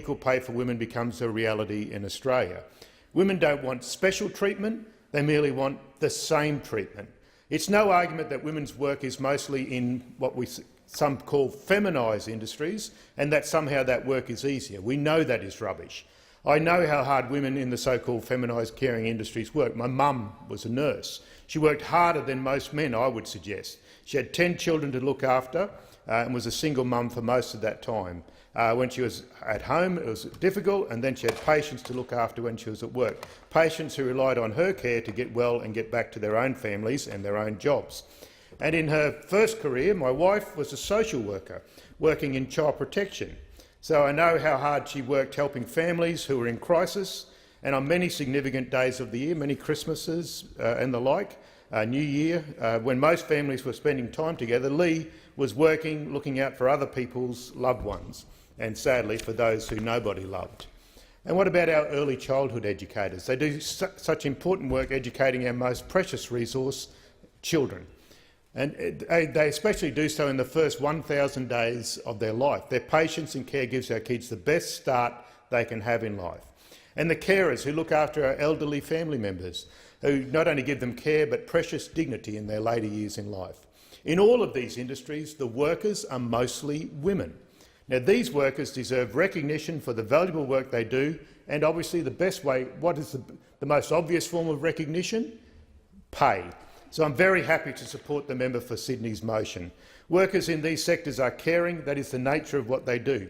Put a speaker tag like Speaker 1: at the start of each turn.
Speaker 1: equal pay for women becomes a reality in Australia. Women don't want special treatment, they merely want the same treatment. It's no argument that women's work is mostly in what some call feminised industries and that somehow that work is easier. We know that is rubbish. I know how hard women in the so-called feminised caring industries work. My mum was a nurse. She worked harder than most men, I would suggest. She had 10 children to look after and was a single mum for most of that time. When she was at home, it was difficult, and then she had patients to look after when she was at work, patients who relied on her care to get well and get back to their own families and their own jobs. And in her first career, my wife was a social worker working in child protection. So I know how hard she worked helping families who were in crisis, and on many significant days of the year, many Christmases and the like, New Year, when most families were spending time together, Lee was working, looking out for other people's loved ones, and sadly for those who nobody loved. And what about our early childhood educators? They do such important work educating our most precious resource, children. And they especially do so in the first 1,000 days of their life. Their patience and care gives our kids the best start they can have in life. And the carers who look after our elderly family members, who not only give them care but precious dignity in their later years in life. In all of these industries, the workers are mostly women. Now, these workers deserve recognition for the valuable work they do, and obviously the best way, what is the most obvious form of recognition? Pay. So I'm very happy to support the member for Sydney's motion. Workers in these sectors are caring. That is the nature of what they do.